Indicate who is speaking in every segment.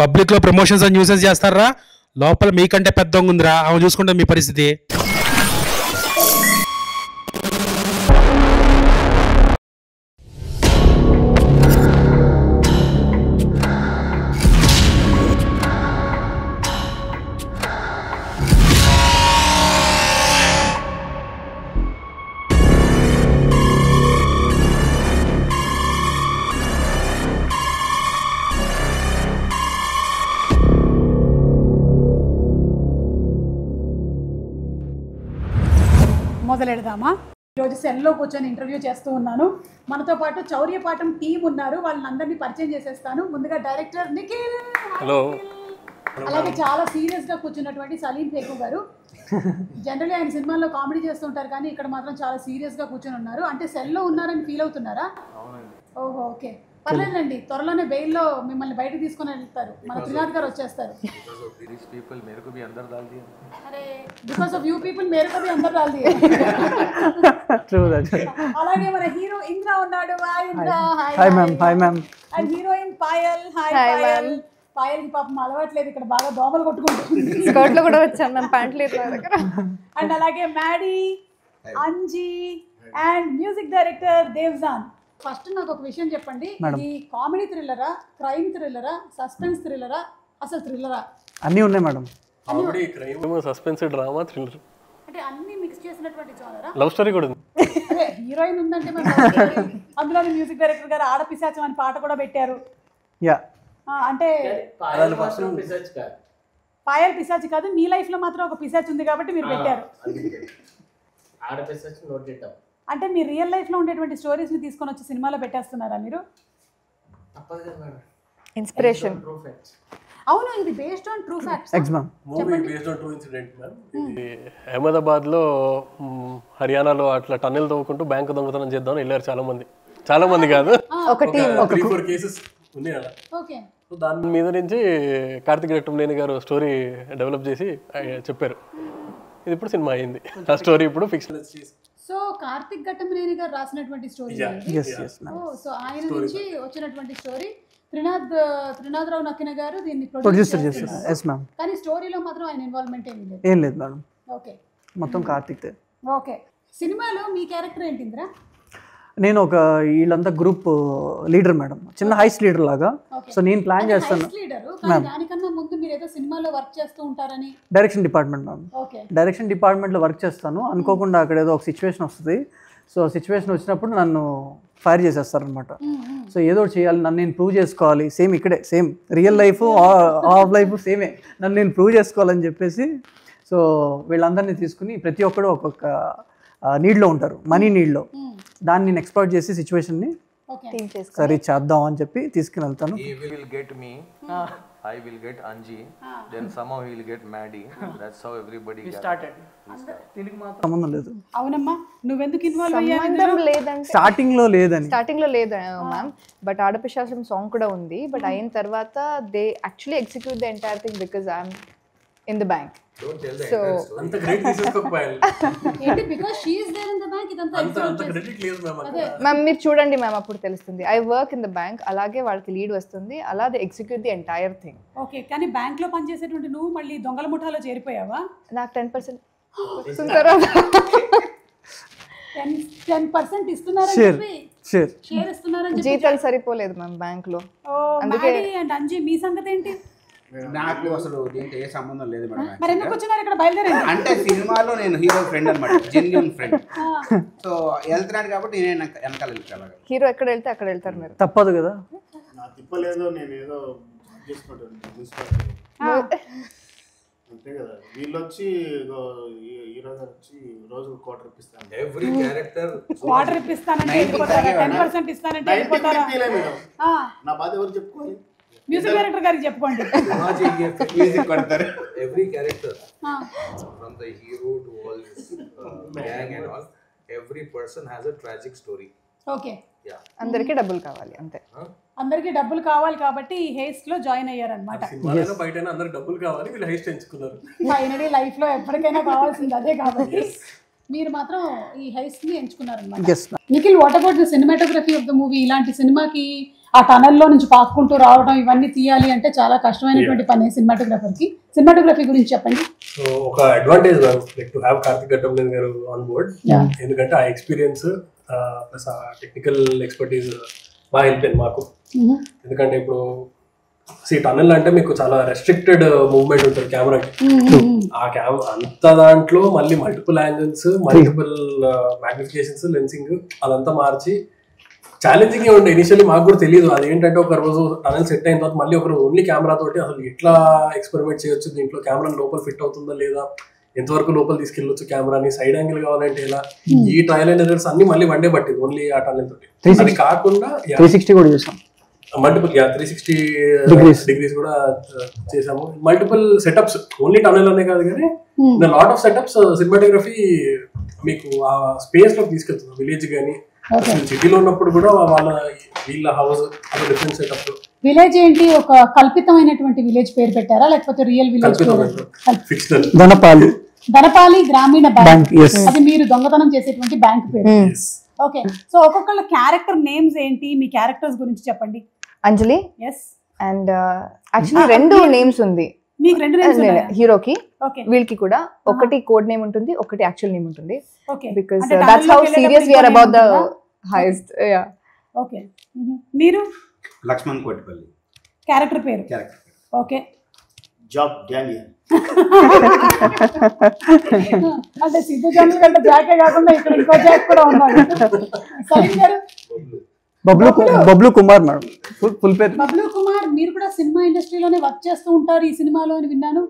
Speaker 1: Public లో promotions and newses చేస్తారా? లోపల మీకంటే పెద్ద ఉందిరా, ఆమె చూసుకుంటే మీ పరిస్థితి.
Speaker 2: మొదలెడదామా? ఈరోజు సెల్లో కూర్చొని ఇంటర్వ్యూ చేస్తూ ఉన్నాను. మనతో పాటు చౌర్యపాఠం టీం ఉన్నారు. వాళ్ళని అందరినీ పరిచయం చేసేస్తాను. ముందుగా డైరెక్టర్ నిఖిల్,
Speaker 3: హలో.
Speaker 2: అలాగే చాలా సీరియస్గా కూర్చున్నటువంటి సలీం ఫేకు గారు. జనరల్లీ ఆయన సినిమాల్లో కామెడీ చేస్తుంటారు, కానీ ఇక్కడ మాత్రం చాలా సీరియస్గా కూర్చొని ఉన్నారు. అంటే సెల్లో ఉన్నారని ఫీల్ అవుతున్నారా? ఓహో, ఓకే, పర్లేదండి. త్వరలోనే బెయిల్లో మిమ్మల్ని బయటకు తీసుకొని వెళ్తారు. మన త్రినాథ్ గారు వచ్చేస్తారు. అరే, బికాస్ ఆఫ్ యూ పీపుల్ మేరే కో భీ అందర్ డాల్ దియే. అలాగే మన హీరో ఇంద్ర ఉన్నాడు. Hi Indra.
Speaker 4: Hi ma'am. Hi ma'am.
Speaker 2: And heroine Payal. Hi Payal. పాయల్కి పాపం అలవాట్లేదు, ఇక్కడ బాగా దోమలు కొట్టుకుంటుంది.
Speaker 5: స్కర్ట్ లో కూడా వచ్చాను మ్యామ్, ప్యాంట్లు ఇట్లా దగ్గర.
Speaker 2: అండ్ అలాగే Maddy, Anji and music director Devjan. First నాకు ఒక విషయం చెప్పండి, ఇది కామెడీ థ్రిల్లరా, క్రైమ్ థ్రిల్లరా, సస్పెన్స్ థ్రిల్లరా, అసలు థ్రిల్లరా?
Speaker 4: అన్నీ ఉన్నాయి madam.
Speaker 3: Comedy, crime, suspense, drama, thriller,
Speaker 2: అంటే అన్ని మిక్స్ చేసినటువంటి జోనరా?
Speaker 3: లవ్ స్టోరీ కూడా ఉంది.
Speaker 2: అదే హీరోయిన్ ఉందంటే అందులో మ్యూజిక్ డైరెక్టర్ గారు ఆడపిశాచం అని పాట కూడా పెట్టారు.
Speaker 4: యా,
Speaker 2: అంటే పాయల్ పిశాచి కాదు, మీ లైఫ్ లో మాత్రం ఒక పిశాచి ఉంది కాబట్టి మీరు పెట్టారు. అంటే మీ రియల్ లైఫ్ లో ఉండేటువంటి స్టోరీస్ ని తీసుకొని వచ్చి సినిమాలో పెట్టేస్తున్నారా మీరు?
Speaker 5: ఇన్స్పిరేషన్.
Speaker 2: అవును, ఇది based on true facts.
Speaker 3: Movie based on true incident ma'am. ఇది అహ్మదాబాద్ లో హర్యానాలో అట్లా టన్నెల్ తవ్వుకుంటూ బ్యాంక్ దొంగతనం చేద్దామని వెళ్ళారు చాలా మంది కాదు,
Speaker 5: ఒక టీమ్,
Speaker 3: 3-4 కేసెస్ ఉన్నాయి అలా.
Speaker 2: ఓకే,
Speaker 3: సో దాని మీద నుంచి కార్తిక్ ఘట్టమనేని గారు స్టోరీ డెవలప్ చేసి చెప్పారు. ఇది ఇప్పుడు సినిమా అయింది. ఆ స్టోరీ ఇప్పుడు ఫిక్షన్.
Speaker 2: సో కార్తిక్ ఘట్టమనేని గారు రాసినటువంటి స్టోరీ. సో ఆయన నుంచి వచ్చినటువంటి స్టోరీ. త్రినాథరావు నక్కిన గారు దీన్ని ప్రొడ్యూసర్ చేస్తారు. కానీ స్టోరీలో మాత్రం ఆయన ఇన్వాల్వ్మెంట్
Speaker 4: ఏం లేదు మేడం.
Speaker 2: ఓకే,
Speaker 4: మొత్తం కార్తిక్.
Speaker 2: ఓకే. సినిమాలో మీ క్యారెక్టర్ ఏంటి ఇంద్ర?
Speaker 4: నేను ఒక వీళ్ళంతా గ్రూప్ లీడర్ మేడం, చిన్న హైస్ లీడర్ లాగా. సో నేను ప్లాన్ చేస్తాను.
Speaker 2: దానికన్నా ముందు మీరు ఏదో సినిమాలో వర్క్ చేస్తూ ఉంటారని.
Speaker 4: Direction department ma'am. డైరెక్షన్ డిపార్ట్మెంట్లో వర్క్ చేస్తాను. అనుకోకుండా అక్కడ ఏదో ఒక సిచ్యువేషన్ వస్తుంది. సో సిచ్యువేషన్ వచ్చినప్పుడు నన్ను ఫైర్ చేసేస్తారనమాట. సో ఏదో ఒకటి చేయాలి, నన్ను నేను ప్రూవ్ చేసుకోవాలి. సేమ్ ఇక్కడే, same real life of life సేమే, నన్ను నేను ప్రూవ్ చేసుకోవాలని చెప్పేసి సో వీళ్ళందరినీ తీసుకుని ప్రతి ఒక్కరు ఒక్కొక్క నీడ్లో ఉంటారు, మనీ నీడ్లో. దాన్ని నేను ఎక్స్ప్లోర్ చేసి సిచ్యువేషన్ని సరే చేద్దాం అని చెప్పి తీసుకుని వెళ్తాను.
Speaker 6: I will get Anji, then somehow he will get Maddie. That's how everybody
Speaker 4: started. సంబంధం లేదు.
Speaker 2: అవునమ్మా, నువ్వెందుకు ఇన్వాల్వ్ అయ్యావు?
Speaker 5: సంబంధం లేదంటే
Speaker 4: స్టార్టింగ్ లో లేదు
Speaker 5: మ్యామ్. బట్ ఆడపిశాచం సాంగ్ కూడా ఉంది. బట్ అయిన తర్వాత they actually execute the entire thing because I'm in the bank.
Speaker 6: Don't tell the
Speaker 5: So,
Speaker 3: అంత గ్రేట్ తీసుకోకపోయాలి
Speaker 2: ఏంటి? Because she is there in the bank. ఇదంతా
Speaker 3: అంత క్రెడిట్ లేదు మ్యామ్.
Speaker 5: మ్యామ్ మీరు చూడండి మ్యామ్, అప్పుడు తెలుస్తుంది. I work in the bank, అలాగే వాళ్ళకి లీడ్ వస్తుంది, అలా they execute the entire thing.
Speaker 2: Okay, కానీ బ్యాంక్ లో పనిచేసేటువంటి నువ్వు మళ్ళీ దొంగల ముఠాలో చేరిపోయావా?
Speaker 5: నాకు 10% వస్తుంటారా?
Speaker 2: 10% ఇస్తున్నారని చెప్పి షేర్ ఇస్తున్నారని చెప్పి
Speaker 5: జీతాలు సరిపోలేదు మ్యామ్ బ్యాంక్ లో.
Speaker 2: అందుకే. అండ్ అంజీ, మీ సంగతి ఏంటి?
Speaker 7: నాకు అసలు దీంట్లో ఏ సంబంధం లేదు మేడం.
Speaker 2: మరి ఎందుకు వచ్చినారు ఇక్కడ? బయలుదేరండి.
Speaker 7: అంటే సినిమాలో నేను హీరో ఫ్రెండ్ అనమాట, జెన్యూన్ ఫ్రెండ్. సో వెళ్తున్నాడు కాబట్టి నేను వెనకాల వెళ్తాను.
Speaker 5: హీరో ఎక్కడ వెళ్తే అక్కడ వెళ్తారు మీరు.
Speaker 4: తప్పదు కదా.
Speaker 8: నా తిప్పలేదు, నేను ఏదో చేసుకుంటాను అంతే కదా. వీళ్ళు వచ్చి హీరో గారు వచ్చి రోజు క్వార్టర్ ఇప్పిస్తాను.
Speaker 6: Every character
Speaker 2: క్వార్టర్ ఇప్పిస్తానంటే వెళ్ళిపోతారా? 10% ఇస్తానంటే వెళ్ళిపోతారా?
Speaker 8: నా బాధ ఎవరు చెప్పుకోవాలి?
Speaker 2: మ్యూజిక్ డైరెక్టర్ గారికి చెప్పుకోండి.
Speaker 7: మ్యూజిక్ కొడతారు.
Speaker 6: Every character from the hero to all this gang and all, every person has a tragic story.
Speaker 2: Okay,
Speaker 5: అందరికీ డబ్బులు కావాలి అంతే.
Speaker 2: అందరికీ డబ్బులు కావాలి కాబట్టి ఈ హెయిస్ట్ లో జాయిన్ అయ్యారనమాట.
Speaker 3: సినిమాలో బయట అందరికి డబ్బులు కావాలి, వీళ్ళు హెయిస్ట్ ఎంచుకున్నారు.
Speaker 2: ఫైనలీ లైఫ్ లో ఎప్పటికైనా కావాల్సింది అదే కాబట్టి మీరు మాత్రం ఈ హెయిస్ట్ ని ఎంచుకున్నారనమాట. Nikhil, what about the cinematography of the movie? ఇలాంటి సినిమాకి ఆ టనల్లో నుంచి పాక్కుంటూ రావడం ఇవన్నీ తీయాలి అంటే చాలా కష్టమైనటువంటి పని సినిమాటోగ్రఫర్కి. సినిమాటోగ్రఫీ గురించి చెప్పండి.
Speaker 3: సో ఒక advantage like to have Karthik Ghattamaneni గారు ఆన్ బోర్డ్, ఎందుకంటే ఆ ఎక్స్పీరియన్స్ ప్లస్ ఆ టెక్నికల్ ఎక్స్పర్టీజ్ బాగా హెల్ప్ అయింది మాకు. ఎందుకంటే ఇప్పుడు టన్నెల్ అంటే మీకు చాలా రెస్ట్రిక్టెడ్ మూవ్మెంట్ ఉంటుంది కెమెరాకి. ఆ అంత దాంట్లో మళ్ళీ మల్టిపుల్ యాంగిల్స్, మల్టిపుల్ మ్యాగ్నిఫికేషన్స్, లెన్సింగ్ అదంతా మార్చి ఛాలెంజింగ్ ఉండే. ఇనిషియల్లీ మాకు కూడా తెలియదు అదేంటంటే ఒక రోజు టనల్ సెట్ అయిన తర్వాత మళ్ళీ ఒక రోజు ఓన్లీ కెమెరా తోటి అసలు ఎట్లా ఎక్స్పెరిమెంట్ చేయొచ్చు, దీంట్లో కెమెరా లోపల ఫిట్ అవుతుందా లేదా, ఎంతవరకు లోపల తీసుకెళ్ళొచ్చు కెమెరాని, సైడ్ యాంగిల్ కావాలంటే ఎలా, ఈ ట్రయల్ అండ్ ఎర్రర్స్ అన్ని మళ్ళీ వన్ డే పట్టింది ఓన్లీ ఆ టనల్ తోటి. అది కాకుండా 360
Speaker 4: కూడా చేసాం,
Speaker 3: మల్టిపుల్ 360 డిగ్రీస్ కూడా చేసాము. మల్టిపుల్ సెటప్స్ ఓన్లీ టనల్ అనే కాదు కానీ లాట్ ఆఫ్ సెటప్స్ సినిమాటోగ్రఫీ మీకు ఆ స్పేస్ లో తీసుకెళ్తుంది. విలేజ్ కానీ సిటీలో ఉన్నప్పుడు కూడా వీళ్ళ హౌస్ అలా డిఫరెంట్ సెటప్.
Speaker 2: విలేజ్ ఏంటి, ఒక కల్పితమైనటువంటి విలేజ్ పేరు పెట్టారా లేకపోతే రియల్ విలేజ్?
Speaker 3: ఫిక్షనల్.
Speaker 2: ధనపాలి గ్రామీణ బ్యాంక్, అది మీరు దొంగతనం చేసేటువంటి బ్యాంక్ పేరు. ఓకే, సో ఒక్కొక్కళ్ళ క్యారెక్టర్ నేమ్స్ ఏంటి, మీ క్యారెక్టర్స్ గురించి చెప్పండి.
Speaker 5: అంజలి అండ్ యాక్చువల్లీ 2 నేమ్స్ ఉంది
Speaker 2: మీకు, 2 నేమ్స్
Speaker 5: హీరోకి, వీళ్ళకి కూడా. ఒకటి కోడ్ నేమ్ ఉంటుంది, ఒకటి యాక్చువల్ నేమ్ ఉంటుంది. Because that's how serious we are about the highest. Yeah.
Speaker 2: Okay, మీరు?
Speaker 7: లక్ష్మణ్ కోటిపల్లి
Speaker 2: క్యారెక్టర్ పేరు. Okay,
Speaker 8: Job Daniel.
Speaker 2: అంటే సిద్ధు జనరల్ కంటే జాకే కాకుండా ఇక్కడ ఇంకో జాక్ కూడా ఉన్నాడు. సలీం గారు?
Speaker 4: బబ్లు కుమార్ మేడం, ఫుల్ పేరు.
Speaker 2: బబ్లు కుమార్, మీరు కూడా సినిమా ఇండస్ట్రీలోనే వర్క్ చేస్తూ ఉంటారు ఈ సినిమాలో అని విన్నాను.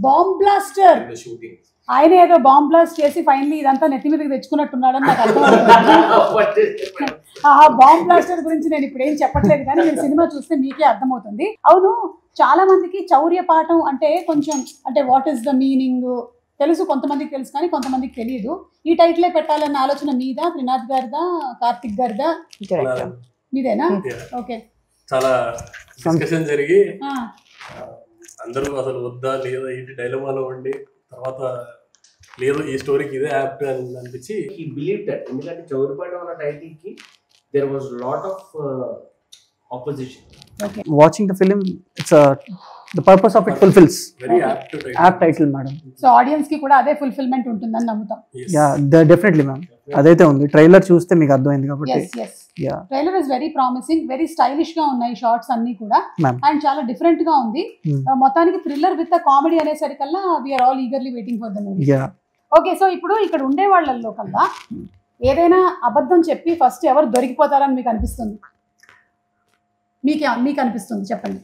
Speaker 2: Bomb blaster. ఆయన ఏదో బాంబ్ బ్లాస్ట్ చేసి ఫైనలీ ఇదంతా నెత్తి మీదకి తెచ్చుకున్నట్టున్నాడని నాకు అర్థమవుతుంది. బాంబ్ బ్లాస్టర్ గురించి నేను ఇప్పుడు ఏం చెప్పట్లేదు కానీ మీరు సినిమా చూస్తే మీకే అర్థమవుతుంది. అవును, చాలా మందికి చౌర్య పాఠం అంటే కొంచెం అంటే వాట్ ఈస్ ద మీనింగ్ తెలుసు, కొంతమందికి తెలుసు కానీ కొంతమందికి తెలియదు. ఈ టైటిలే పెట్టాలన్న ఆలోచన మీదా, త్రినాథ్ గారిదా, కార్తిక్ గారిదా? మీదేనా? ఓకే.
Speaker 3: చాలా డిస్కషన్ జరిగి అందరూ అసలు వద్దా లేదా ఏంటి డైలమాలో ఉండి తర్వాత లేదు ఈ స్టోరీకి ఇదే యాప్ట్ అని అనిపించి
Speaker 9: he believed that ఎందుకంటే చౌరిపాడు అన్న టైటిల్ కి there was lot of opposition.
Speaker 4: Watching the film, it's the purpose of it fulfills.
Speaker 3: Very
Speaker 4: apt title madam.
Speaker 2: So audience ki kuda ade fulfillment untunదని నమ్ముతాం.
Speaker 4: Yeah, definitely ma'am. అదైతే ఉంది, trailer చూస్తే మీకు అర్థమైంది కాబట్టి.
Speaker 2: yes trailer is very promising, very stylish గా ఉన్నాయి shorts అన్ని కూడా, అండ్ చాలా డిఫరెంట్ గా ఉంది. మొత్తానికి థ్రిల్లర్ విత్ కామెడీ అనేసరికల్లా we are all eagerly waiting for the movie. Okay, so ఇప్పుడు ఇక్కడ ఉండే వాళ్ళల్లో కల్లా ఏదైనా అబద్ధం చెప్పి ఫస్ట్ ఎవరు దొరికిపోతారని మీకు అనిపిస్తుంది? మీకు అనిపిస్తుంది చెప్పండి,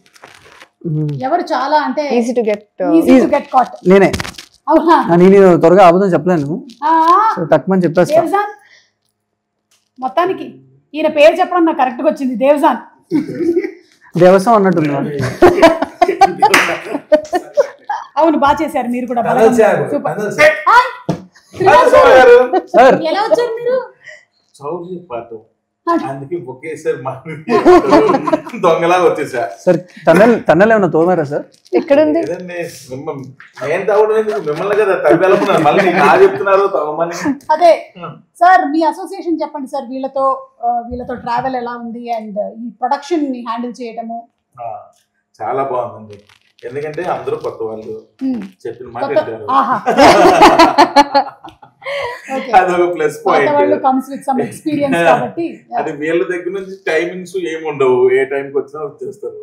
Speaker 2: ఎవరు చాలా అంటే ఈజీ టు గెట్ కాట్?
Speaker 4: నేనే.
Speaker 2: అవునా?
Speaker 4: నేను త్వరగా అబద్ధం చెప్పలేను, తక్కువ చెప్పేస్తా.
Speaker 2: దేవ్జాన్, మొత్తానికి ఈయన పేరు చెప్పడం నాకు కరెక్ట్ గా వచ్చింది, దేవ్జాన్.
Speaker 4: దేవసం అన్నట్టుంది.
Speaker 2: అవును, బాగా చేశారు మీరు కూడా. ఎలా వచ్చారు మీరు?
Speaker 6: అందుకే ఒకేసారి దొంగలాగా వచ్చేసా
Speaker 4: సార్. టన్నెల్ ఏమన్నా తోమారా సార్?
Speaker 5: ఎక్కడుంది?
Speaker 6: నేను తవ్వడం మిమ్మల్ని కదా తవ్వేళ్ళకున్నాను, మళ్ళీ నా చెప్తున్నారు తవ్వమని.
Speaker 2: అదే సార్, మీ అసోసియేషన్ చెప్పండి సార్, వీళ్ళతో ట్రావెల్ ఎలా ఉంది అండ్ ఈ ప్రొడక్షన్ ని హ్యాండిల్ చేయటము?
Speaker 6: చాలా బాగుందండి, ఎందుకంటే అందరూ కొత్త వాళ్ళు, చెప్పిన మాట వింటారు. అదొక ప్లస్ పాయింట్. అది వీళ్ళ దగ్గర నుంచి టైమింగ్స్ ఏముండవు, ఏ టైంకి వచ్చినా వచ్చేస్తారు.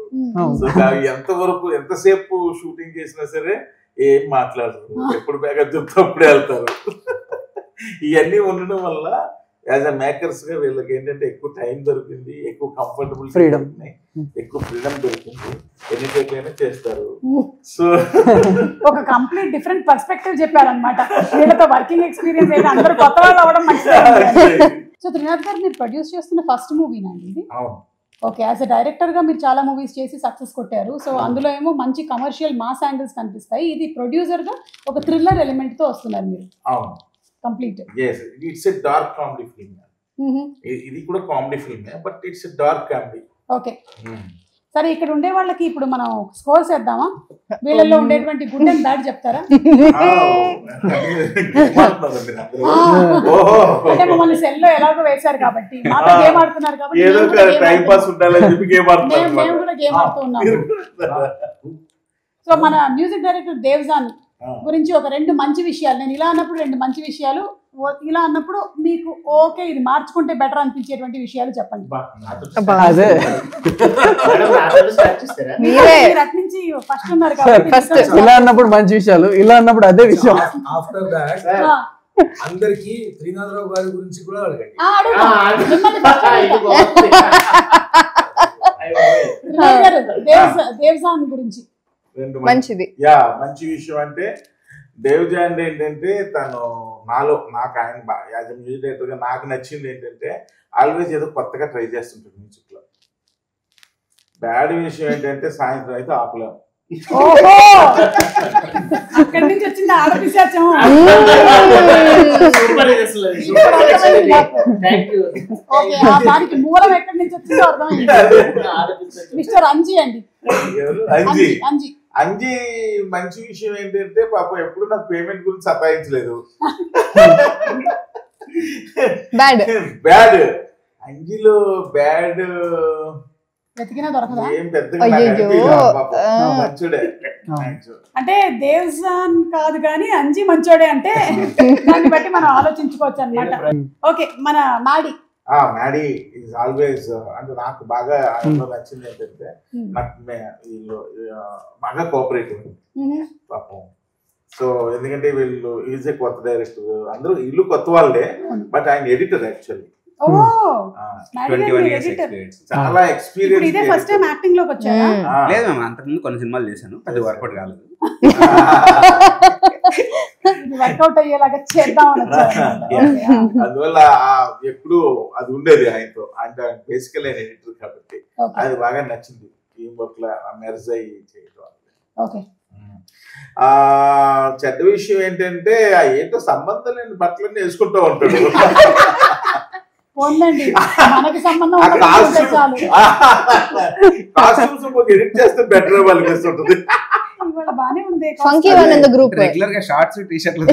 Speaker 6: సో ఎంతవరకు ఎంతసేపు షూటింగ్ చేసినా సరే ఏం మాట్లాడరు, ఎప్పుడు బ్యాకప్ చెప్తే అప్పుడే వెళ్తారు. ఇవన్నీ ఉండడం వల్ల యాజ్ అ మేకర్స్ గా వీళ్ళకి ఏంటంటే ఎక్కువ టైం దొరికింది, ఎక్కువ కంఫర్టబుల్ ఫ్రీడమ్, ఎక్కువ ఫ్రీడమ్ దొరికింది, ఎన్ని టైప్లైనా చేస్తారు. సో
Speaker 2: ఒక కంప్లీట్ డిఫరెంట్ పర్స్పెక్టివ్ చెప్పారనమాట. వీళ్ళతో వర్కింగ్ ఎక్స్పీరియన్స్ అయితే అందరూ కొత్త వాళ్ళు అవడం మంచిది. సో త్రినాథ్ గారు, మీరు ప్రొడ్యూస్ చేస్తున్న ఫస్ట్ మూవీనండి ఇది? ఓకే, యాజ్ అ డైరెక్టర్ గా మీరు చాలా మూవీస్ చేసి సక్సెస్ కొట్టారు. సో అందులో ఏమో మంచి కమర్షియల్ మాస్ యాంగిల్స్ కనిపిస్తాయి, ఇది ప్రొడ్యూసర్ గా ఒక థ్రిల్లర్ ఎలిమెంట్ తో వస్తున్నారు మీరు. Complete
Speaker 6: it's a dark comedy film. ఇది కూడా comedy film, but it's a dark comedy.
Speaker 2: Okay, సరే ఇక్కడ ఉండే వాళ్ళకి ఇప్పుడు మనం స్కోర్స్ వేద్దామా? వీళ్ళల్లో ఉండేటువంటి గుడ్ అండ్ బ్యాడ్ చెప్తారా? అంటే మమ్మల్ని సెల్లో ఎలాగో వేశారు కాబట్టి మాతో గేమ్ ఆడుతున్నారు కాబట్టి మేము కూడా గేమ్ ఆడుతూ ఉన్నాము. సో మన మ్యూజిక్ డైరెక్టర్ దేవ్జాన్ గురించి ఒక 2 మంచి విషయాలు, నేను ఇలా అన్నప్పుడు 2 మంచి విషయాలు, ఇలా అన్నప్పుడు మీకు ఓకే ఇది మార్చుకుంటే బెటర్ అనిపించేటువంటి విషయాలు చెప్పండి. నుంచి ఫస్ట్ ఉన్నారు కాబట్టి
Speaker 4: ఇలా అన్నప్పుడు మంచి విషయాలు, ఇలా అన్నప్పుడు అదే విషయం.
Speaker 10: ఆఫ్టర్ దాట్ అందరికి శ్రీనాథరావు గారి గురించి కూడా అడగండి.
Speaker 2: దేవ్జాన్ గురించి
Speaker 5: మంచిది.
Speaker 6: మంచి విషయం అంటే దేవ్జాన్ ఏంటంటే తను నాకు ఆయన యాజ్ ఎ మ్యూజిక్ డైరెక్టర్ గా నాకు నచ్చింది ఏంటంటే ఆల్వేస్ ఏదో కొత్తగా ట్రై చేస్తుంటాడు మ్యూజిక్ లో. బ్యాడ్ విషయం ఏంటంటే సాయంత్రం అయితే ఆపలేము.
Speaker 2: అక్కడి నుంచి వచ్చింది ఆడపిశాచం. దానికి మూలం ఎక్కడి నుంచి వచ్చిందో అర్థమైంది. మిస్టర్ అంజీ అండి.
Speaker 6: అంజీ మంచి విషయం ఏంటంటే పాపం ఎప్పుడు నాకు పేమెంట్ గురించి సతాయించలేదు. బ్యాడ్ అంజీలో బ్యాడ్ ఏం పెద్దగా మంచుడే.
Speaker 2: అంటే దేవ్జాన్ కాదు కానీ అంజీ మంచోడే అంటే దాన్ని బట్టి మనం ఆలోచించుకోవచ్చు అన్నమాట. ఓకే మన మాడి.
Speaker 6: మ్యాడీ ఈజ్ ఆల్వేస్ అంటే నాకు బాగా నచ్చింది ఏంటంటే నాకు వీళ్ళు బాగా కోఆపరేటివ్ పాపం. సో ఎందుకంటే వీళ్ళు ఈజ్ ఏ కొత్త డైరెక్టర్, అందరూ ఇల్లు కొత్త వాళ్ళే, బట్ ఆయన ఎడిటర్ యాక్చువల్లీ. చాలా ఎక్స్పీరియన్స్.
Speaker 2: ఫస్ట్ టైం యాక్టింగ్ లోకి వచ్చారా?
Speaker 7: లేదు మ్యామ్, అంతకుముందు కొన్ని సినిమాలు చేశాను, అది వర్కౌట్ కాలేదు.
Speaker 2: వర్కౌట్ అయ్యేలాగా చేద్దాం.
Speaker 6: అందువల్ల ఎప్పుడు అది ఉండేది ఆయనతో. అంటే బేసికల్ ఆయన ఎడిటర్ కాబట్టి అది బాగా నచ్చింది. టీం వర్క్ లో మెర్జ్ అయ్యి చేయడం. చెడ్డ విషయం ఏంటంటే ఏంటో సంబంధం లేని బట్టలన్నీ వేసుకుంటూ ఉంటాడు.
Speaker 2: మనకి సంబంధం
Speaker 6: ఎడిట్ చేస్తే బెటర్ వాళ్ళకి వస్తుంటుంది.
Speaker 2: బానే ఉంది.
Speaker 5: Funky one in the group
Speaker 7: regular గా షార్ట్స్ టీ-షర్ట్లు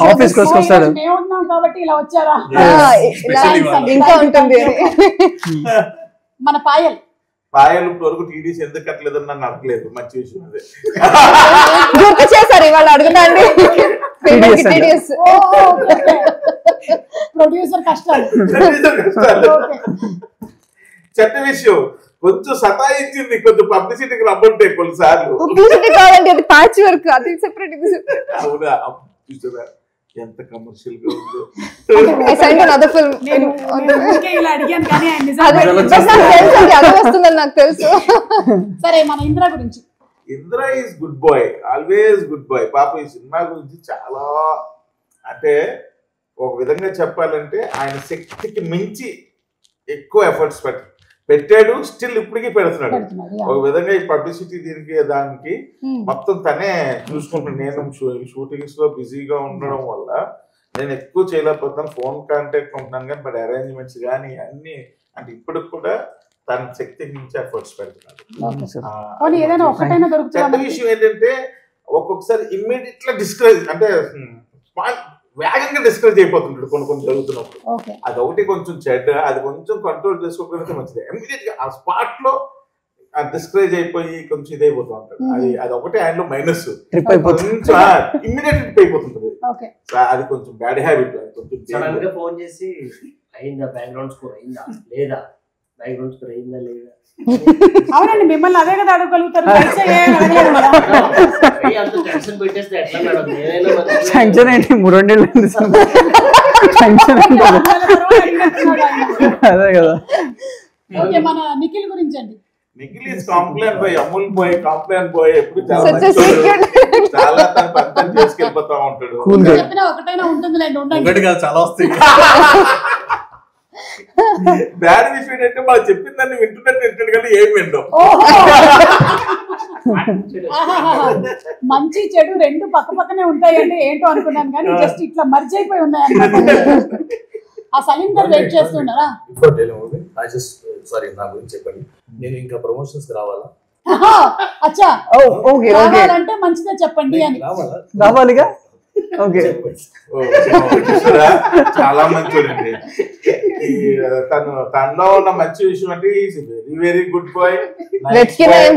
Speaker 4: ఆఫీస్ కి వస్తారు.
Speaker 2: మేము ఉన్నాం కాబట్టి ఇలా వచ్చారా?
Speaker 5: ఇంకా ఉంటుంది.
Speaker 2: మన పాయల్
Speaker 6: వరకు టీడీసీ ఎందుకు కట్టలేదని నన్ను అడగలేదు. మంచి విషయం అదే.
Speaker 5: గుర్తు చేశారు ఇవాళ అడుగుతాండి.
Speaker 2: ప్రొడ్యూసర్ కష్టాలు.
Speaker 6: చెత్త విషయం కొంచెం సతాయించింది, కొంచెం పబ్లిసిటీకి రమ్మంటే కొన్నిసార్లు.
Speaker 5: పబ్లిసిటీ కావాలంటే అది ప్యాచ్ వర్క్, అది సెపరేట్.
Speaker 6: అవునా, చూసారా ఎంత కమర్షియల్ గా ఉందో.
Speaker 5: నాకు తెలుసు.
Speaker 2: సరే మన ఇంద్ర గురించి.
Speaker 6: Indra is good boy, always good boy. పాప ఈ సినిమా గురించి చాలా అంటే ఒక విధంగా చెప్పాలంటే ఆయన శక్తికి మించి ఎక్కువ ఎఫర్ట్స్ పెట్టాడు, స్టిల్ ఇప్పటికీ పెడుతున్నాడు. ఒక విధంగా ఈ పబ్లిసిటీ దీనికి దానికి మొత్తం తనే చూసుకుంటున్నాను. నేను షూటింగ్స్ లో బిజీగా ఉండడం వల్ల నేను ఎక్కువ చేయలేకపోతున్నాను, ఫోన్ కాంటాక్ట్ ఉంటున్నాను కానీ, బట్ అరేంజ్మెంట్స్ కానీ అన్ని అంటే ఇప్పటికి కూడా తన శక్తికి మించి ఎఫర్ట్స్ పెడుతున్నాడు. చెడ్డ విషయం ఏంటంటే ఒక్కొక్కసారి ఇమ్మీడియట్ గా డిస్కరేజ్ అంటే వేగంగా డిస్కరేజ్ అయిపోతుంటాడు కొన్ని జరుగుతున్నప్పుడు. అది ఒకటి కొంచెం చెడ్డ, అది కొంచెం కంట్రోల్ చేసుకోకపోతే మంచిది. ఇమ్మీడియట్ గా ఆ స్పాట్ లో డిస్కరేజ్ అయిపోయి కొంచెం ఇదైపోతూ ఉంటాడు. అది ఒకటి ఆయనలో మైనస్. ఇమ్మీడియట్ ట్రిప్ అయిపోతుంటది, అది కొంచెం బ్యాడ్ హ్యాబిట్.
Speaker 9: కొంచెం ఫోన్ చేసి అయిందా, బ్యాక్గ్రౌండ్ స్కోర్ అయిందా లేదా, బ్యాక్గ్రౌండ్ స్కోర్ అయిందా లేదా.
Speaker 2: అవునండి, మిమ్మల్ని అదే కదా అడగగలుగుతారు.
Speaker 4: టెన్షన్ ఏంటి, 3 నెలలు టెన్షన్ అదే కదా.
Speaker 2: మన నిఖిల్ గురించి అండి.
Speaker 6: Nikhil is complaint boy, Amul boy, complaint boy. ఎప్పుడు చాలా తన పని చేసుకెళ్ళిపోతా ఉంటాడు.
Speaker 2: చెప్పినా ఒకటైనా ఉంటుందిలేండి,
Speaker 3: ఒకటి కాదు చాలా వస్తాయి.
Speaker 6: బ్యాడ్ విషయం ఏంటంటే మనం చెప్పిన దాన్ని వింటున్నట్టు కానీ ఏం వింటాం.
Speaker 2: మంచి చెడు 2 పక్కనే ఉంటాయంటే ఏంటో అనుకున్నాను కానీ జస్ట్ ఇట్లా మర్జ్ అయిపోయి ఉన్నాయి అన్నమాట. ఆ సలీం గారు వెయిట్ చేస్తున్నారా?
Speaker 10: సారీ, నా గురించి చెప్పండి. నేను ఇంకా ప్రమోషన్స్ రావాలా?
Speaker 2: అచ్చా,
Speaker 5: ఓకే
Speaker 2: రావాలంటే మంచిదే చెప్పండి అని.
Speaker 4: రావాలిగా. ఓకే,
Speaker 6: చూసారా చాలా మంచోడండి. తనలో ఉన్న మంచి విషయం అంటే వెరీ వెరీ గుడ్ బాయ్,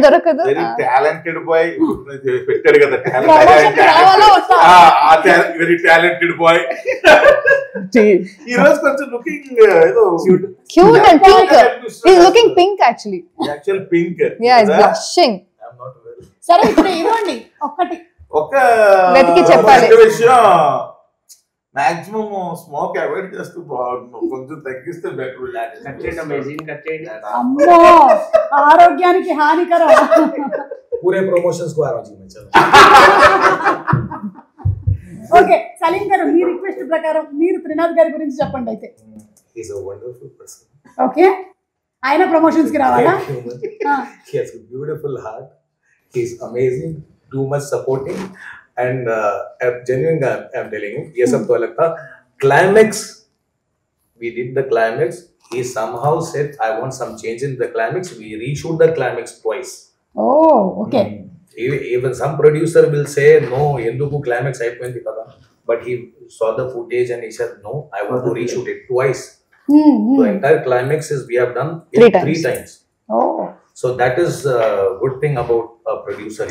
Speaker 5: దొరకదు,
Speaker 6: వెరీ టాలెంటెడ్ బాయ్. పెట్టాడు కదా వెరీ టాలెంటెడ్ బాయ్. ఈ రోజు కొంచెం లుకింగ్ ఏదో
Speaker 5: cute and pink. He is looking pink actually.
Speaker 6: Actual pink.
Speaker 5: Yeah, is blushing.
Speaker 2: సరే ఇప్పుడు ఇవ్వండి ఒక్కటి.
Speaker 6: ఒక
Speaker 5: వెతికి చెప్పాలి
Speaker 6: విషయం, మాక్సిమం స్మోక్ అవాయిడ్ చేస్తూ బాగుంటుంది, కొంచెం తగ్గిస్తే బెటర్.
Speaker 2: అమ్మో, ఆరోగ్యానికి హానికరం.
Speaker 10: పూరే ప్రమోషన్స్ కు ఆరోగ్యం.
Speaker 2: ఓకే సలీం గారు, మీ రిక్వెస్ట్ ప్రకారం మీరు త్రినాథ్ గారి గురించి చెప్పండి అయితే.
Speaker 10: He's a wonderful person.
Speaker 2: Okay, ఆయన ప్రమోషన్స్ కి రావాలా?
Speaker 10: He has a beautiful heart. He's amazing, too much supporting, and genuine I'm telling you, ये सब तो अलग था. Climax, we did the climax. He somehow said, I want some change in the climax. We reshoot the climax twice.
Speaker 2: Oh, okay.
Speaker 10: Even some producer will say, no, enduku climax అయిపోయింది కదా. But he saw the footage and he said, no, I want to reshoot it twice. The entire climax is we have done it three times.
Speaker 2: Oh.
Speaker 10: So that is a good thing about a producer.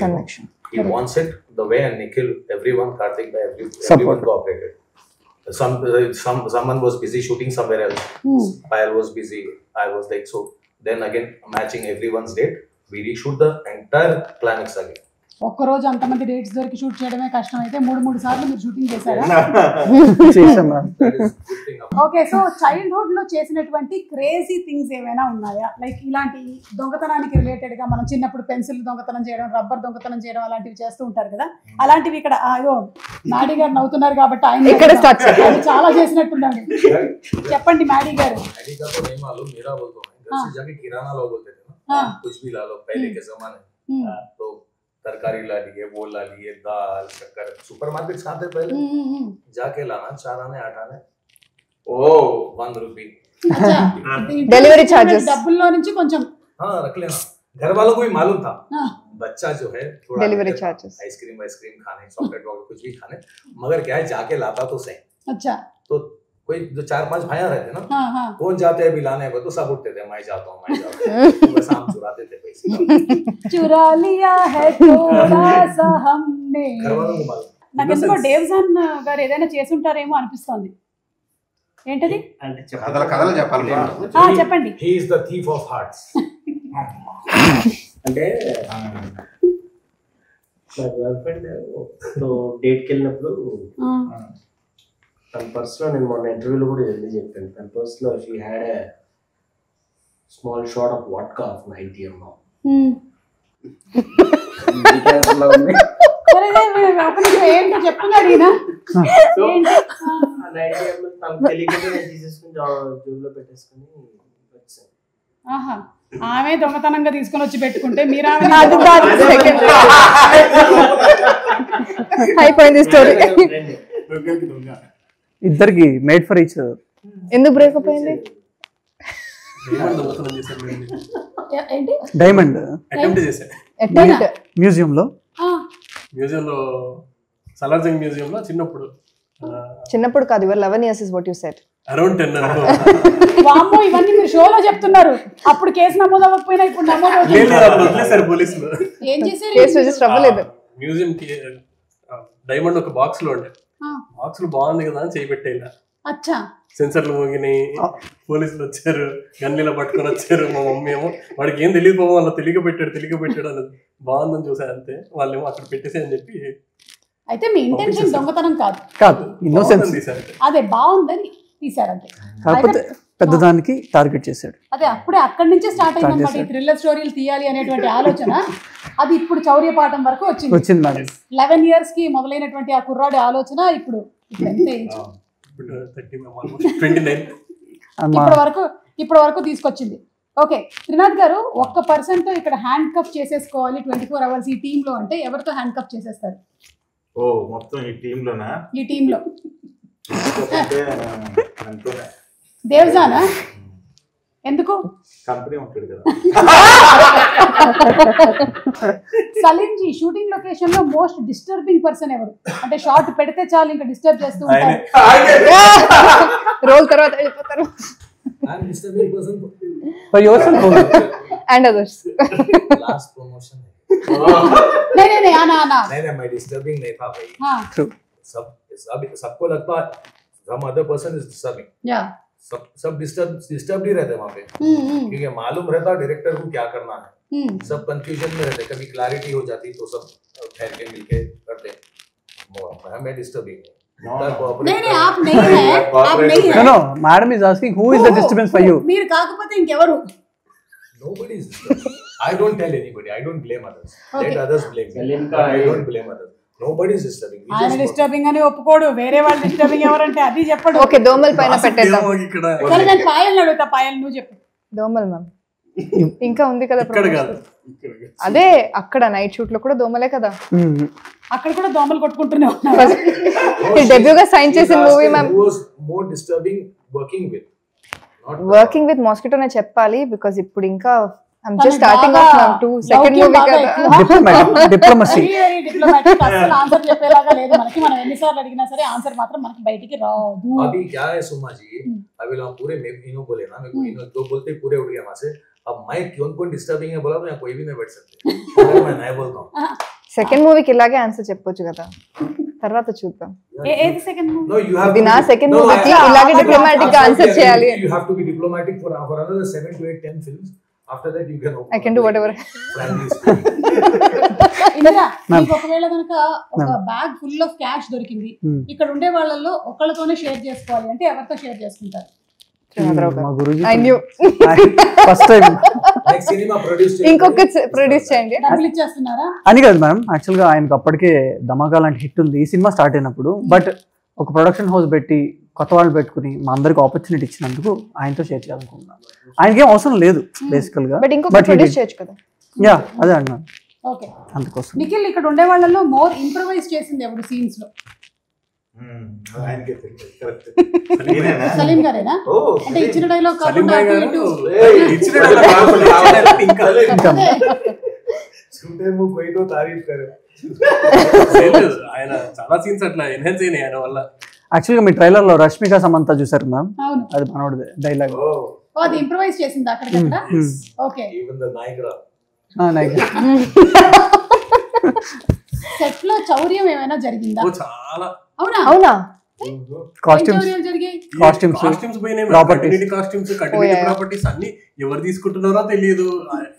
Speaker 10: He wants it the way, and Nikhil, everyone, Karthik, everyone cooperated. Someone was busy shooting somewhere else. Payal was busy. I was like, so then again matching everyone's date, we reshoot the entire climax again.
Speaker 2: ఒక్కరోజు అంతమంది dates దొరికి shoot చేయడమే కష్టం అయితే 3 సార్లు మీరు shooting చేశారా? Okay, so childhood లో చేసినటువంటి క్రేజీ థింగ్స్ ఏమైనా ఉన్నాయా? లైక్ ఇలాంటి దొంగతనానికి రిలేటెడ్ గా మనం చిన్నప్పుడు పెన్సిల్ దొంగతనం చేయడం, రబ్బర్ దొంగతనం చేయడం అలాంటివి చేస్తూ ఉంటారు కదా, అలాంటివి ఇక్కడ మ్యాడీ గారు నవ్వుతున్నారు కాబట్టి ఆయన చాలా చేసినట్టున్నాడు. చెప్పండి మ్యాడీ గారు.
Speaker 10: कुछ भी ला लो पहले के जमाने, तो तरकारी ला लिए, वो ला लिए, दाल शक्कर, सुपरमार्केट खाते पहले जाके लाना 4 आने 8 आने, ओ 1 रुपये
Speaker 5: डिलीवरी चार्जेस
Speaker 2: डब्बुల్లో నుంచి కొంచెం
Speaker 10: रख लेना. घर वालों को भी मालूम था बच्चा जो है थोड़ा
Speaker 5: डिलीवरी चार्जेस,
Speaker 10: आइसक्रीम खाने, चॉकलेट वॉकलेट कुछ भी खाने, मगर क्या है जाके लाता तो सही.
Speaker 2: अच्छा,
Speaker 10: तो कोई जो 4-5 भाइयां रहते ना, कौन जाते हैं बिलाने को, तो सब उठते थे, मैं जाता हूँ तो बस हम चुराते थे पैसे.
Speaker 2: चुरा लिया है थोड़ा सा हमने. నాకు ఎందుకో డేవ్జాన్ గారు ఏదైనా చేసి ఉంటారేమో అనిపిస్తోంది. ఏంటది?
Speaker 7: కథలు చెప్పాలి.
Speaker 2: చెప్పండి.
Speaker 10: He is the thief of hearts.
Speaker 9: అంటే నా గర్ల్ ఫ్రెండ్ డేట్కి వెళ్ళినప్పుడు తన పర్స్లో, నేను మొన్న ఇంటర్వ్యూలో కూడా చెప్పాను, తన పర్స్లో she had a small shot of vodka of 90 ml.
Speaker 2: ఏంటో చెప్తున్నాడు ఈయన.
Speaker 9: తనకు తెలియకుండా నేను తీసేసుకుని జోబులో పెట్టేసుకుని వచ్చాను.
Speaker 2: ఆమె దొంగతనంగా తీసుకొని వచ్చి పెట్టుకుంటే మీరు
Speaker 5: అయిపోయింది స్టోరీ.
Speaker 4: ఇద్దరికి మేడ్ ఫర్ ఈచ్ అదర్.
Speaker 5: ఎందుకు బ్రేకప్ అయింది?
Speaker 4: డైమండ్
Speaker 3: అటెంప్ట్ చేశాడు
Speaker 4: మ్యూజియంలో
Speaker 3: సలార్జంగ్ మ్యూజియంలో
Speaker 5: చిన్నప్పుడు కాదు, ఇవర్ 11 years is what you said.
Speaker 3: Around 10.
Speaker 2: వామ్మో, ఇవన్నీ మీరు షోలో చెప్తున్నారు. అప్పుడు కేసు నమోదు అవ్వకపోయినా ఇప్పుడు నమోదు
Speaker 3: వదిలేశారు పోలీసులు.
Speaker 2: ఏం చేశారు?
Speaker 5: కేసు రిజిస్టర్ అవ్వలేదు.
Speaker 3: మ్యూజియం కి డైమండ్ ఒక బాక్స్ లో ఉండే, బాక్స్ లో బాగుంది కదా అని చేయబెట్టేలా.
Speaker 2: అచ్చా,
Speaker 3: సెన్సర్లు మోగినాయి, పోలీసులు వచ్చారు, గన్నీలో పట్టుకొని వచ్చారు. మా మమ్మీ ఏమో వాడికి ఏం తెలియదు బాబు, వాళ్ళు తెలియక పెట్టాడు అని బాగుందని చూసా అంతే. వాళ్ళేమో అక్కడ పెట్టేసి అని చెప్పి.
Speaker 2: అయితే మీ ఇంటెన్షన్ దొంగతనం కాదు,
Speaker 4: ఇన్నోసెన్స్.
Speaker 2: అదే బాగుందని తీసారంటే.
Speaker 4: కాకపోతే పెద్దదానికి టార్గెట్ చేశాడు.
Speaker 2: అదే అప్పుడే అక్కడి నుంచే స్టార్ట్ అయిందన్నమాట ఈ థ్రిల్లర్ స్టోరీలు తీయాలి అనేటువంటి ఆలోచన. అది ఇప్పుడు చౌర్యపాఠం వరకు వచ్చింది. 11 years కి మొదలైనటువంటి ఆ కుర్రాడి ఆలోచన ఇప్పుడు ఎంత ఏజ్? ఇప్పటి వరకు తీసుకొచ్చింది. ఓకే త్రినాథ్ గారు, 1% ఇక్కడ హ్యాండ్ కప్ చేసేసుకోవాలి 24 hours ఈ టీమ్ లో అంటే ఎవరితో హ్యాండ్ కప్ చేసేస్తారు?
Speaker 6: ఓ మొత్తం ఈ టీమ్ లోనా?
Speaker 2: ఈ టీమ్ లో దేవ్జానా? ఎందుకు?
Speaker 6: కంపెనీ ఉంటాడు కదా.
Speaker 2: సలీం జీ షూటింగ్ లొకేషన్ లో మోస్ట్ డిస్టర్బింగ్ పర్సన్ ఎవరు? అంటే షార్ట్ పెడితే చాలు ఇంకా డిస్టర్బ్ చేస్తూ ఉంటారు.
Speaker 5: రోల్ తర్వాత వెళ్ళిపోతారు.
Speaker 10: I'm disturbing person
Speaker 4: For yourself only.
Speaker 5: And others.
Speaker 10: last promotion
Speaker 2: नहीं आना
Speaker 10: नहीं मैं disturbing नहीं था भाई.
Speaker 2: हाँ
Speaker 4: True.
Speaker 10: सबको लगता है some other person is disturbing.
Speaker 2: या
Speaker 10: सब डिस्टर्ब ही रहते वहाँ पे, क्योंकि मालूम रहता डायरेक्टर को क्या करना है. सब कंफ्यूजन में रहते, कभी क्लैरिटी हो जाती तो सब ठहर के मिलके करते. मैं डिस्टर्बिंग
Speaker 2: नहीं आप नहीं है, आप नहीं है.
Speaker 4: No, madam is asking who is the disturbance for you.
Speaker 2: మీరు కాకపోతే ఇంకెవరు?
Speaker 10: Nobody is disturbing. I don't tell anybody. I don't blame others.
Speaker 2: Okay.
Speaker 10: Let others blame me. I don't blame others. Nobody is disturbing. We
Speaker 2: ఆయన
Speaker 10: just
Speaker 2: disturbing అని ఒప్పుకోడు, వేరే వాళ్ళు disturbing ఎవరంటే అది చెప్పడు.
Speaker 5: ఓకే దోమల పైన పెట్టేద్దాం.
Speaker 2: సరే నేను పాయల్ అడుగుతా, పాయల్ నువ్వు చెప్పు.
Speaker 5: దోమలు మ్యామ్ ఇంకా ఉంది కదా promotion. అదే అక్కడ నైట్ షూట్ లో కూడా దోమలే కదా.
Speaker 2: అక్కడ కూడా దోమలు కొట్టుకుంటూనే ఉన్నారు.
Speaker 5: డెబ్యూగా సైన్ చేసిన movie ma'am.
Speaker 10: who was more disturbing working with. Not
Speaker 5: working with mosquito నే చెప్పాలి బికాజ్ ఇప్పుడు ఇంకా I'm just starting of ma'am to second movie కదా.
Speaker 4: Diplomacy.
Speaker 2: Very diplomatic. అసలు ఆన్సర్ చెప్పేలాగా లేదు మనకి. మనం ఎన్నిసార్లు అడిగినా సరే ఆన్సర్ మాత్రం మనకి బయటికి రాదు.
Speaker 10: अभी क्या है सुमा जी, अभी लोग पूरे इनो बोले ना, मेरे को इनो दो बोलते ही पूरे उठ गया वहां से. अब मैं कौन डिस्टर्बिंग है बोला तो यहाँ कोई भी नहीं बैठ सकते. मैं नहीं बोलता हूँ.
Speaker 5: సెకండ్ మూవీకి ఇలాగే ఆన్సర్ చెప్పొచ్చు కదా, తర్వాత చూద్దాం.
Speaker 2: ఏది second movie?
Speaker 10: No, you have
Speaker 5: అది
Speaker 10: to
Speaker 5: నా
Speaker 10: be-
Speaker 5: సెకండ్
Speaker 10: No,
Speaker 5: మూవీకి
Speaker 10: I-
Speaker 5: ఇలాగే డిప్లొమాటిక్ గా ఆన్సర్ చేయాలి.
Speaker 10: You have to be diplomatic for another 7 to 8 10 films. After that you can open
Speaker 5: I can do whatever.
Speaker 10: frankly speaking.
Speaker 2: Indira, మీకు ఒకవేళ కనుక ఒక బ్యాగ్ ఫుల్ ఆఫ్ క్యాష్ దొరికింది, ఇక్కడ ఉండే వాళ్ళల్లో ఒకళ్ళతోనే షేర్ చేసుకోవాలి అంటే ఎవరితో షేర్ చేసుకుంటారు?
Speaker 4: మా Guruji
Speaker 5: I knew
Speaker 4: first time
Speaker 10: Like cinema produced.
Speaker 5: ఇంకొక ప్రొడ్యూస్ చేయండి.
Speaker 2: డబ్బులు ఇచ్చేస్తున్నారా?
Speaker 4: అని కాదు మ్యామ్, యాక్చువల్గా ఆయనకు అప్పటికే ధమాకా లాంటి హిట్ ఉంది ఈ సినిమా స్టార్ట్ అయినప్పుడు. బట్ ఒక ప్రొడక్షన్ హౌస్ పెట్టి కొత్త వాళ్ళు పెట్టుకుని మా అందరికి ఆపర్చునిటీ ఇచ్చినందుకు ఆయనతో షేర్ చేయాలనుకుంటున్నాను. ఆయనకి ఏం అవసరం లేదు బేసికల్ గా,
Speaker 5: బట్ ఇంకొక ప్రొడ్యూస్ చేయొచ్చు కదా.
Speaker 4: యా అదే అన్నాను
Speaker 2: ఓకే.
Speaker 4: అందుకోసం.
Speaker 2: నిఖిల్, ఇక్కడ ఉండే వాళ్ళల్లో మోర్ ఇంప్రూవైజ్ చేసింది ఎవరు సీన్స్ లో?
Speaker 6: ఆయనకే తెలియదు. Correct.
Speaker 2: సలీం గారేనా? అంటే ఇచ్చిన డైలాగ్ కాకుండా అటు ఇటు.
Speaker 10: Shooter mu koi to तारीफ करे.
Speaker 3: ఆయన చాలా సీన్స్ అట్లా ఎన్హాన్స్ అయినాయి ఆయన వల్ల.
Speaker 4: యాక్చువల్గా మీ ట్రైలర్ లో రష్మిక సమంత చూసారు మ్యామ్,
Speaker 2: అవును.
Speaker 4: అది మనోడిది డైలాగ్.
Speaker 2: ఓ, అది ఇంప్రూవైజ్ చేసింది అక్కడికక్కడ. Okay.
Speaker 10: Even the Niagara.
Speaker 2: Set లో చౌర్యం ఏమైనా జరిగిందా?
Speaker 3: చాలా
Speaker 2: అవునా?
Speaker 5: అవునా?
Speaker 4: కాస్ట్యూమ్స్
Speaker 2: చౌర్యాలు జరిగాయి.
Speaker 3: కాస్ట్యూమ్స్ పోయినాయి, కాస్ట్యూమ్స్ కట్టిన ప్రాపర్టీస్ అన్ని ఎవరు తీసుకుంటున్నారో తెలియదు.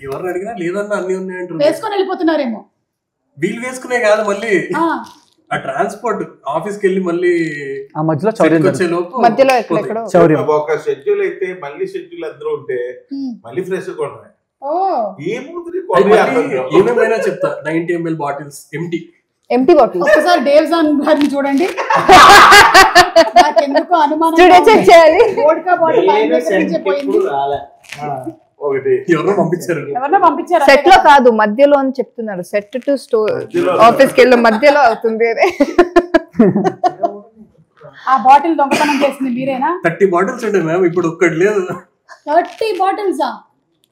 Speaker 3: ఎవరిని అడిగినా లేదన్నా అన్ని ఉన్నాయంటారు.
Speaker 2: వేసుకొని వెళ్ళిపోతున్నారేమో.
Speaker 3: వీళ్ళు వేసుకునే కాదు, మళ్ళీ ఆ ట్రాన్స్పోర్ట్ ఆఫీస్కి వెళ్ళి మళ్ళీ
Speaker 4: ఆ మధ్యలో చౌర్యం
Speaker 3: వచ్చే లోపు
Speaker 5: మధ్యలో ఎక్కడెక్కడో
Speaker 4: చౌర్యం.
Speaker 6: ఒక షెడ్యూల్ అయితే మళ్ళీ షెడ్యూల్ అందరూ ఉంటే మళ్ళీ ఫ్రెష్ కొన్నాయి.
Speaker 2: ఓ,
Speaker 3: ఏమేమైనా చెప్తా. 90 ml బాటిల్స్
Speaker 5: ఎంటీ బాటిల్స్.
Speaker 2: ఒకసారి డేవ్ జాన్ గారిని చూడండి. నాకెందుకు అనుమానం
Speaker 5: స్టూడియో చెక్ చేయాలి.
Speaker 2: వోడ్కా బాటిల్ ఆయన దగ్గర నుంచే పోయింది.
Speaker 6: ఒకటి
Speaker 3: ఎవరో పంపించారు.
Speaker 2: ఎవరన్నా పంపించారా?
Speaker 5: సెట్ లో కాదు, మధ్యలో అని చెప్తున్నారు. సెట్ టు స్టోర్ ఆఫీస్ కి వెళ్ళి మధ్యలో అవుతుంది అదే.
Speaker 2: ఆ బాటిల్ దొంగతనం చేసింది మీరేనా?
Speaker 3: 30 బాటిల్స్ ఉంటాయి మ్యామ్, ఇప్పుడు ఒక్కటి లేదు.
Speaker 2: 30 బాటిల్సా?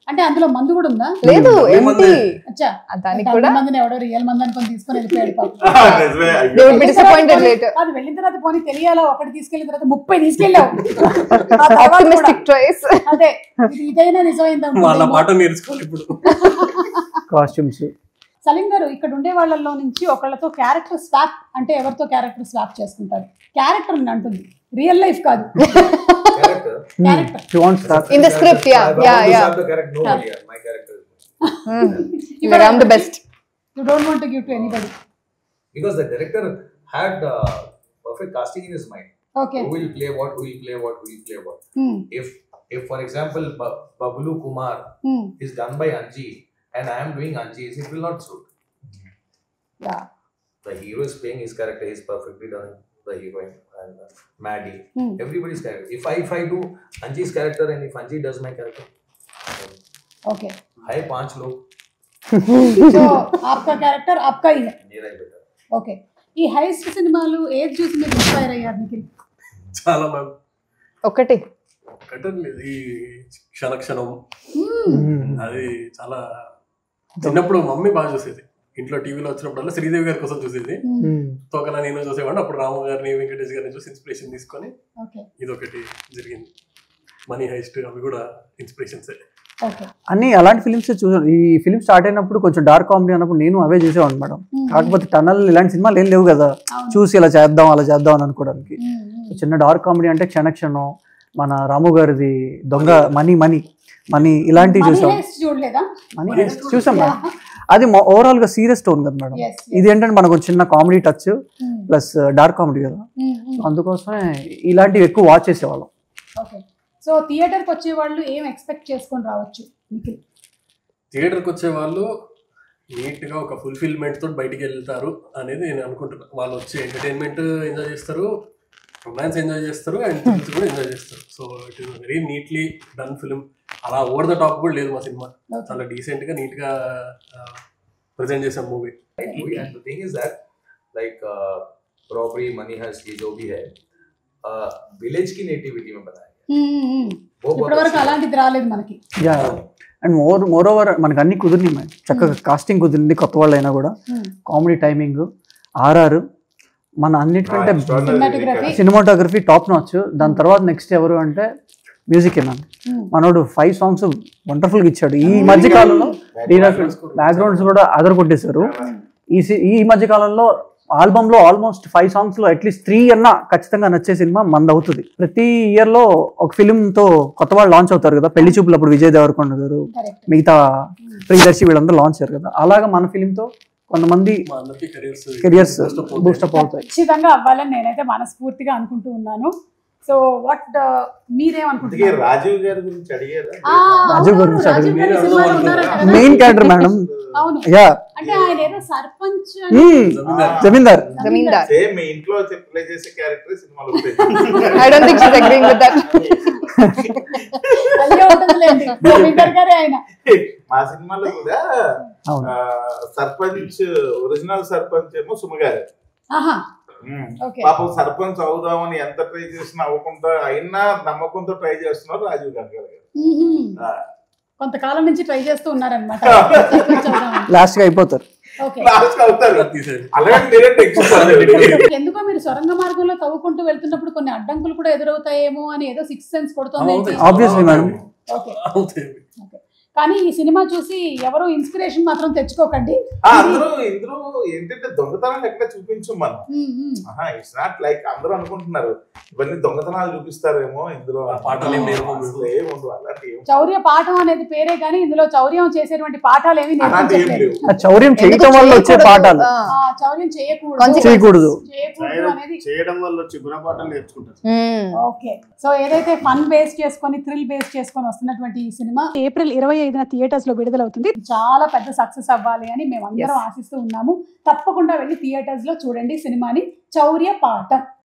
Speaker 2: అంటే అందులో మందు కూడా ఉందా?
Speaker 5: లేదు, ఎంటీ.
Speaker 2: అచ్చా,
Speaker 5: దానికి కూడా
Speaker 2: మందిని ఎవడో రియల్ మంది అనుకొని తీసుకొని వెళ్ళిపోయాడు పాపం.
Speaker 5: they would be disappointed later.
Speaker 2: అది వెళ్ళిన తర్వాత పోనీ తెలియాలా, ఒకటి తీసుకెళ్ళిన తర్వాత 30 తీసుకెళ్ళావు.
Speaker 5: Optimistic choice.
Speaker 2: అదే, ఇదైనా నిజమైందా?
Speaker 3: వాళ్ళ పాట నేర్చుకోవాలి ఇప్పుడు.
Speaker 4: కాస్ట్యూమ్స్.
Speaker 2: సలీం గారు, ఇక్కడ ఉండే వాళ్ళల్లో నుంచి ఒకళ్ళతో క్యారెక్టర్ స్వాప్ అంటే ఎవరితో క్యారెక్టర్ స్వాప్ చేసుకుంటారు? క్యారెక్టర్ అంటుంది, రియల్ లైఫ్ కాదు.
Speaker 4: You want start?
Speaker 5: In the script, yeah.
Speaker 10: The character, nobody. My character.
Speaker 5: I'm the best.
Speaker 2: You don't want to give to anybody.
Speaker 10: Because the director had perfect casting in his mind.
Speaker 2: Okay.
Speaker 10: Who will play what? Who will play what? Who will play what? If for example, Bablu Kumar is done by Anji, and I am doing Anji's, it will not suit.
Speaker 2: Yeah.
Speaker 10: The hero is playing his character. He is perfectly done. The heroine and Maddie, everybody's character. If I do Anji's character and if Anji does my character,
Speaker 2: okay.
Speaker 10: Hi 5 लोग.
Speaker 2: So आपका character आपका ही है.
Speaker 10: मेरा ही बेटा.
Speaker 2: Okay. ఈ heist సినిమాలు ఏది చూసి మీరు ఇన్స్పైర్ అయ్యారు నిఖిల్?
Speaker 3: చాలా మ్యామ్.
Speaker 5: ఒకటి
Speaker 3: కట్టన్ ఈ క్షణక్షణం అది చాలా చిన్నప్పుడు మమ్మీ బాగా చూసేది. ఇంట్లో టీవీలో వచ్చినప్పుడల్లా శ్రీదేవి గారి కోసం చూసేది. తోకలా నేను చూసేవాడిని. అప్పుడు రాము గారిని వెంకటేష్ గారిని చూసి ఇన్స్పిరేషన్ తీసుకొని ఇదొకటి జరిగింది. మనీ హైస్ట్ అవి కూడా ఇన్స్పిరేషన్స్.
Speaker 4: అన్ని అలాంటి ఫిలిమ్స్ చూసాను. ఈ ఫిలిం స్టార్ట్ అయినప్పుడు కొంచెం డార్క్ కామెడీ అన్నప్పుడు నేను అవే చూసేవాడిని మేడం. కాకపోతే టనల్ ఇలాంటి సినిమాలు ఏం లేవు కదా చూసి ఇలా చేద్దాం అలా చేద్దాం అని అనుకోవడానికి. చిన్న డార్క్ కామెడీ అంటే క్షణక్షణం, మన రాము గారిది దొంగ మనీ మనీ మనీ ఇలాంటివి చూసాం. మనీ చూసాం మేడం. అది ఓవరాల్ గా సీరియస్ టోన్ కదా మేడం. ఇది ఏంటంటే మనకు చిన్న comedy touch plus dark comedy కదా, అందుకోసమే ఇలాంటివి ఎక్కువ వాచ్ చేసేవాళ్ళం.
Speaker 2: సో థియేటర్కి వచ్చే వాళ్ళు ఏం ఎక్స్పెక్ట్ చేసుకొని రావచ్చు?
Speaker 3: థియేటర్కి వచ్చే వాళ్ళు నీట్గా ఒక ఫుల్ఫిల్మెంట్ తోటి బయటికి వెళ్తారు అనేది నేను అనుకుంటున్నాను. వాళ్ళు వచ్చి ఎంటర్టైన్మెంట్ ఎంజాయ్ చేస్తారు, రొమాన్స్ ఎంజాయ్ చేస్తారు, అండ్ థ్రిల్స్ కూడా ఎంజాయ్ చేస్తారు. So it is very neatly done film. అలా ఓవర్ ద టాప్ కూడా లేదు మా సినిమా. చాలా డీసెంట్గా నీట్గా ప్రెజెంట్ చేసాం movie.
Speaker 10: And the thing is that like robbery, money heist, ये जो भी है विलेज की नेटिविटी में बनाया
Speaker 2: ఇప్పటివరకు అలాంటిది రాలేదు మనకి.
Speaker 4: అండ్ మోర్ ఓవర్ మనకు అన్ని కుదిరినాయి మేడం. చక్కగా కాస్టింగ్ కుదిరింది, కొత్త వాళ్ళు అయినా కూడా. కామెడీ టైమింగ్, ఆర్ఆర్, మన అన్నిటికంటే సినిమాటోగ్రఫీ టాప్ నాచ్. దాని తర్వాత నెక్స్ట్ ఎవరు అంటే మ్యూజిక్ ఏనా, మనోడు 5 songs వండర్ఫుల్గా ఇచ్చాడు. ఈ మధ్య కాలంలో బ్యాక్గ్రౌండ్స్ కూడా అదర్ కొట్టేశారు. ఈ మధ్య కాలంలో ఆల్బమ్లో ఆల్మోస్ట్ 5 songs అట్లీస్ట్ 3 అన్నా ఖచ్చితంగా నచ్చే సినిమా మంది అవుతుంది. ప్రతి ఇయర్లో ఒక ఫిలింతో కొత్త వాళ్ళు లాంచ్ అవుతారు కదా. పెళ్లి చూపులు అప్పుడు విజయ్ దేవరకొండ గారు, మిగతా ప్రియదర్శి వీళ్ళందరూ లాంచ్ అయ్యారు కదా. అలాగా మన ఫిలింతో కొంతమంది కెరియర్స్ బూస్టప్ అవుతాయి.
Speaker 2: ఖచ్చితంగా అవ్వాలని నేనైతే మనస్ఫూర్తిగా అనుకుంటూ ఉన్నాను. సో వాట్ మీరేమనుకుంటున్నారు?
Speaker 6: రాజీవ్ గారి గురించి అడిగారా?
Speaker 4: రాజీవ్ గురించి మెయిన్ క్యారెక్టర్ మేడం.
Speaker 2: అంటే ఆయన ఏదో సర్పంచ్
Speaker 4: జమీందార్
Speaker 6: సేమ్ మీ ఇంట్లో ప్లే చేసే క్యారెక్టర్ సినిమాలో
Speaker 5: I don't think she's agreeing with that.
Speaker 6: మా సినిమాలో కూడా సర్పంచ్, ఒరిజినల్ సర్పంచ్ ఏమో సుమగారు. పాపం సర్పంచ్ అవుదామని ఎంత ట్రై చేసినా అవ్వకుండా అయినా నమ్మకంతో ట్రై చేస్తున్నారు రాజీవ్ గాంధీ గారు.
Speaker 2: కొంతకాలం నుంచి ట్రై చేస్తూ ఉన్నారనమాట.
Speaker 4: లాస్ట్ గా అయిపోతారు.
Speaker 2: ఎందుకో మీరు సొరంగ మార్గంలో తవ్వుకుంటూ వెళ్తున్నప్పుడు కొన్ని అడ్డంకులు కూడా ఎదురవుతాయేమో అని ఏదో 6th సెన్స్ కొడుతుంది. కానీ ఈ సినిమా చూసి ఎవరు ఇన్స్పిరేషన్ మాత్రం తెచ్చుకోకండి.
Speaker 6: అందరూ ఇందులో ఏంటంటే దొంగతనాలు ఎక్కడ చూపించు మనం. ఇట్స్ నాట్ లైక్ అందరూ అనుకుంటున్నారు ఇవన్నీ దొంగతనాలు చూపిస్తారేమో, ఇందులో
Speaker 2: చౌర్య పాఠం అనేది పేరే కానీ ఇందులో చౌర్యం చేసేటువంటి పాఠాలు ఏమి
Speaker 4: చౌర్యం చేయడం వల్ల వచ్చే పాఠాలు,
Speaker 2: చౌర్యం
Speaker 4: చేయకూడదు
Speaker 2: అనేది
Speaker 8: చేయడం వల్ల వచ్చే గుణపాఠాలు నేర్చుకుంటారు.
Speaker 2: ఓకే, సో ఏదైతే ఫన్ బేస్ చేసుకొని థ్రిల్ బేస్ చేసుకొని వస్తున్నటువంటి ఈ సినిమా April 25న థియేటర్స్ లో విడుదలవుతుంది. చాలా పెద్ద సక్సెస్ అవ్వాలి అని మేము అందరం ఆశిస్తూ ఉన్నాము. తప్పకుండా వెళ్ళి థియేటర్స్ లో చూడండి సినిమాని. చౌర్య పాఠం.